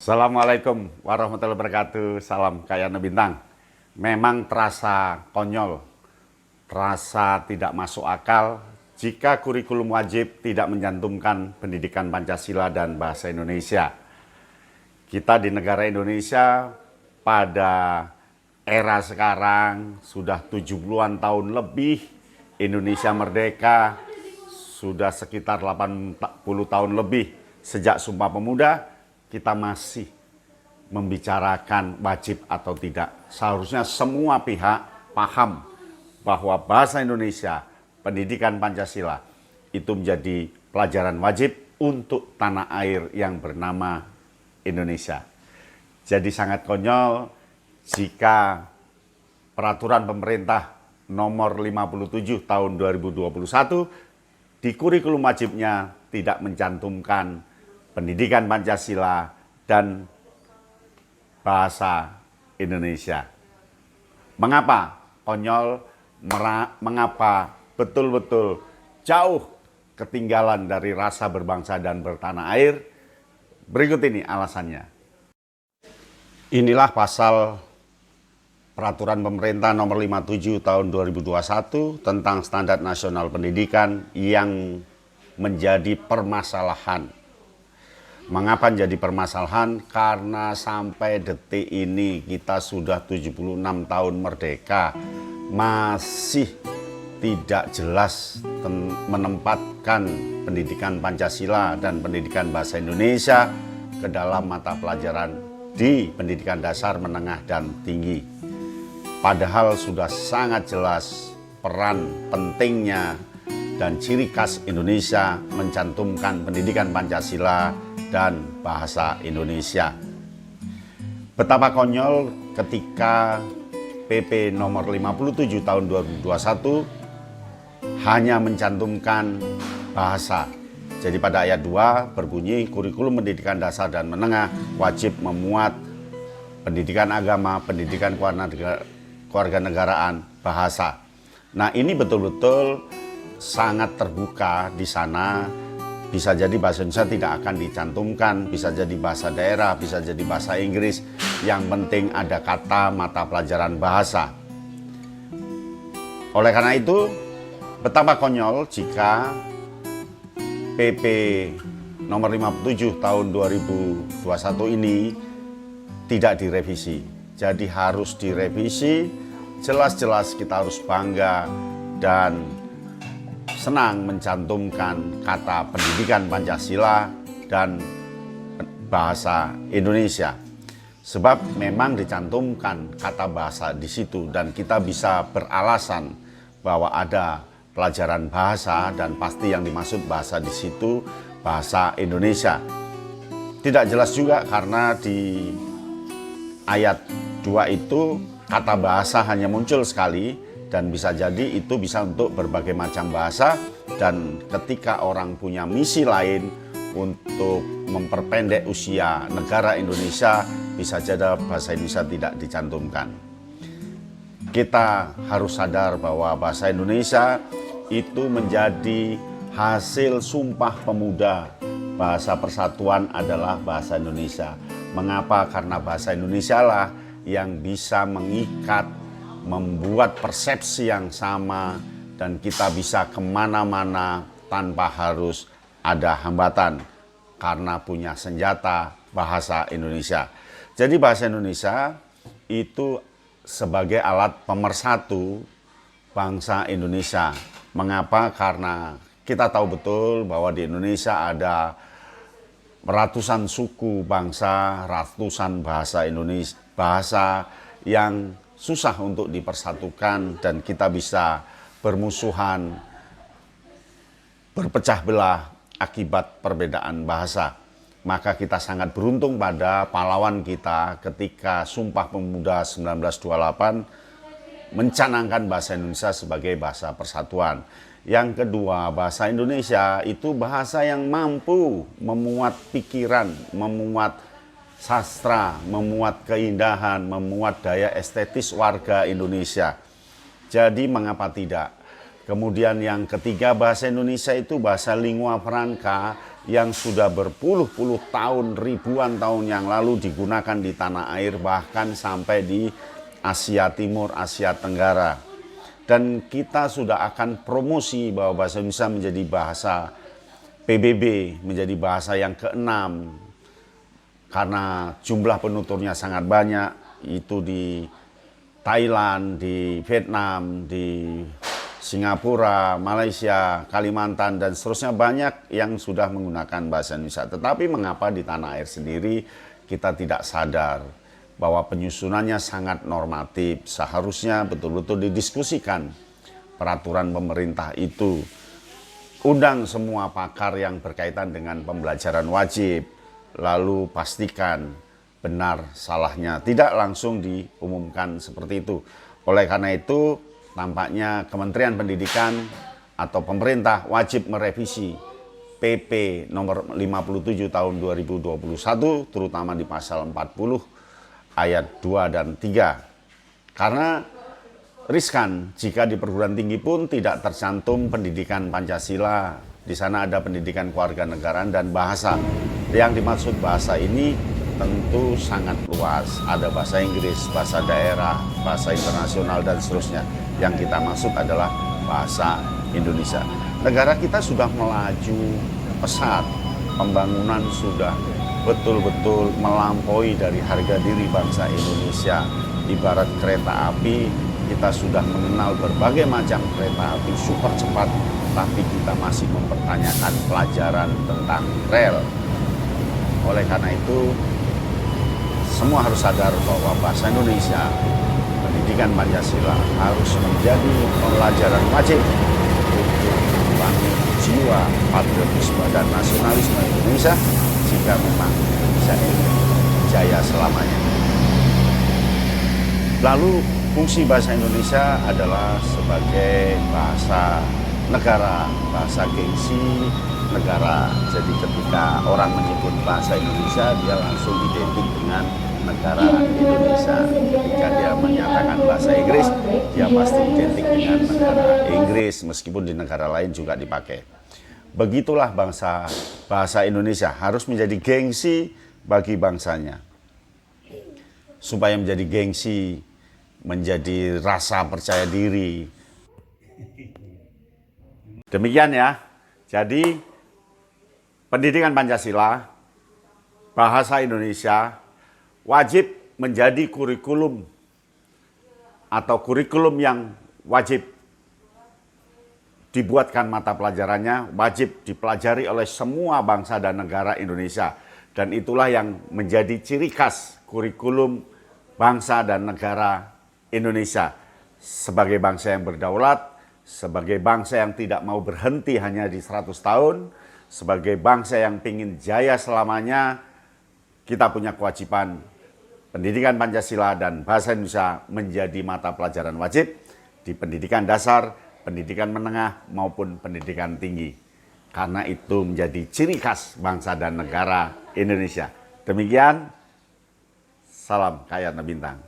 Assalamualaikum warahmatullahi wabarakatuh. Salam Kayana Bintang. Memang terasa konyol, terasa tidak masuk akal jika kurikulum wajib tidak mencantumkan pendidikan Pancasila dan bahasa Indonesia. Kita di negara Indonesia pada era sekarang sudah 70-an tahun lebih, Indonesia merdeka, sudah sekitar 80 tahun lebih sejak Sumpah Pemuda, kita masih membicarakan wajib atau tidak. Seharusnya semua pihak paham bahwa bahasa Indonesia, pendidikan Pancasila itu menjadi pelajaran wajib untuk tanah air yang bernama Indonesia. Jadi sangat konyol jika peraturan pemerintah nomor 57 tahun 2021 di kurikulum wajibnya tidak mencantumkan pendidikan Pancasila dan bahasa Indonesia. Mengapa konyol? Mengapa betul-betul jauh ketinggalan dari rasa berbangsa dan bertanah air? Berikut ini alasannya. Inilah pasal peraturan pemerintah nomor 57 tahun 2021 tentang standar nasional pendidikan yang menjadi permasalahan. Mengapa menjadi permasalahan? Karena sampai detik ini kita sudah 76 tahun merdeka, masih tidak jelas menempatkan pendidikan Pancasila dan pendidikan bahasa Indonesia ke dalam mata pelajaran di pendidikan dasar, menengah, dan tinggi. Padahal sudah sangat jelas peran pentingnya dan ciri khas Indonesia mencantumkan pendidikan Pancasila dan bahasa Indonesia. Betapa konyol ketika PP nomor 57 tahun 2021 hanya mencantumkan bahasa. Jadi pada ayat 2 berbunyi kurikulum pendidikan dasar dan menengah wajib memuat pendidikan agama, pendidikan kewarganegaraan, bahasa. Nah, ini betul-betul sangat terbuka di sana. Bisa jadi bahasa Indonesia tidak akan dicantumkan, bisa jadi bahasa daerah, bisa jadi bahasa Inggris. Yang penting ada kata mata pelajaran bahasa. Oleh karena itu, betapa konyol jika PP nomor 57 tahun 2021 ini tidak direvisi. Jadi harus direvisi, jelas-jelas kita harus bangga dan senang mencantumkan kata pendidikan Pancasila dan bahasa Indonesia. Sebab memang dicantumkan kata bahasa di situ dan kita bisa beralasan bahwa ada pelajaran bahasa dan pasti yang dimaksud bahasa di situ bahasa Indonesia. Tidak jelas juga karena di ayat 2 itu kata bahasa hanya muncul sekali. Dan bisa jadi itu bisa untuk berbagai macam bahasa, dan ketika orang punya misi lain untuk memperpendek usia negara Indonesia, bisa jadi bahasa Indonesia tidak dicantumkan. Kita harus sadar bahwa bahasa Indonesia itu menjadi hasil Sumpah Pemuda. Bahasa persatuan adalah bahasa Indonesia. Mengapa? Karena bahasa Indonesia lah yang bisa mengikat, membuat persepsi yang sama, dan kita bisa kemana-mana tanpa harus ada hambatan karena punya senjata bahasa Indonesia. Jadi bahasa Indonesia itu sebagai alat pemersatu bangsa Indonesia. Mengapa? Karena kita tahu betul bahwa di Indonesia ada ratusan suku bangsa, ratusan bahasa Indonesia, bahasa yang susah untuk dipersatukan dan kita bisa bermusuhan, berpecah belah akibat perbedaan bahasa. Maka kita sangat beruntung pada pahlawan kita ketika Sumpah Pemuda 1928 mencanangkan bahasa Indonesia sebagai bahasa persatuan. Yang kedua, bahasa Indonesia itu bahasa yang mampu memuat pikiran, memuat sastra, memuat keindahan, memuat daya estetis warga Indonesia. Jadi mengapa tidak? Kemudian yang ketiga, bahasa Indonesia itu bahasa lingua franca yang sudah berpuluh-puluh tahun, ribuan tahun yang lalu digunakan di tanah air, bahkan sampai di Asia Timur, Asia Tenggara. Dan kita sudah akan promosi bahwa bahasa Indonesia menjadi bahasa PBB, menjadi bahasa yang keenam, karena jumlah penuturnya sangat banyak, itu di Thailand, di Vietnam, di Singapura, Malaysia, Kalimantan, dan seterusnya banyak yang sudah menggunakan bahasa Indonesia. Tetapi mengapa di tanah air sendiri kita tidak sadar bahwa penyusunannya sangat normatif, seharusnya betul-betul didiskusikan peraturan pemerintah itu. Undang semua pakar yang berkaitan dengan pembelajaran wajib, lalu pastikan benar salahnya, tidak langsung diumumkan seperti itu. Oleh karena itu, tampaknya Kementerian Pendidikan atau pemerintah wajib merevisi PP nomor 57 tahun 2021, terutama di pasal 40 ayat 2 dan 3. Karena riskan jika di perguruan tinggi pun tidak tercantum pendidikan Pancasila. Di sana ada pendidikan kewarganegaraan dan bahasa. Yang dimaksud bahasa ini tentu sangat luas. Ada bahasa Inggris, bahasa daerah, bahasa internasional, dan seterusnya. Yang kita maksud adalah bahasa Indonesia. Negara kita sudah melaju pesat. Pembangunan sudah betul-betul melampaui dari harga diri bangsa Indonesia. Ibarat kereta api, kita sudah mengenal berbagai macam kereta api super cepat, tapi kita masih mempertanyakan pelajaran tentang rel. Oleh karena itu, semua harus sadar bahwa bahasa Indonesia, pendidikan Pancasila harus menjadi pelajaran wajib untuk membangun jiwa patriotisme dan nasionalisme Indonesia jika memang bisa jaya selamanya. Lalu fungsi bahasa Indonesia adalah sebagai bahasa negara, bahasa gengsi negara. Jadi ketika orang menyebut bahasa Indonesia, dia langsung identik dengan negara Indonesia. Ketika dia menyatakan bahasa Inggris, dia pasti identik dengan negara Inggris, meskipun di negara lain juga dipakai. Begitulah bahasa Indonesia harus menjadi gengsi bagi bangsanya. Supaya menjadi gengsi, menjadi rasa percaya diri. Demikian ya. Jadi pendidikan Pancasila, bahasa Indonesia wajib menjadi kurikulum atau kurikulum yang wajib dibuatkan mata pelajarannya, wajib dipelajari oleh semua bangsa dan negara Indonesia. Dan itulah yang menjadi ciri khas kurikulum bangsa dan negara Indonesia. Sebagai bangsa yang berdaulat, sebagai bangsa yang tidak mau berhenti hanya di 100 tahun, sebagai bangsa yang ingin jaya selamanya, kita punya kewajiban pendidikan Pancasila dan bahasa Indonesia menjadi mata pelajaran wajib di pendidikan dasar, pendidikan menengah maupun pendidikan tinggi. Karena itu menjadi ciri khas bangsa dan negara Indonesia. Demikian, salam Kayatna Bintang.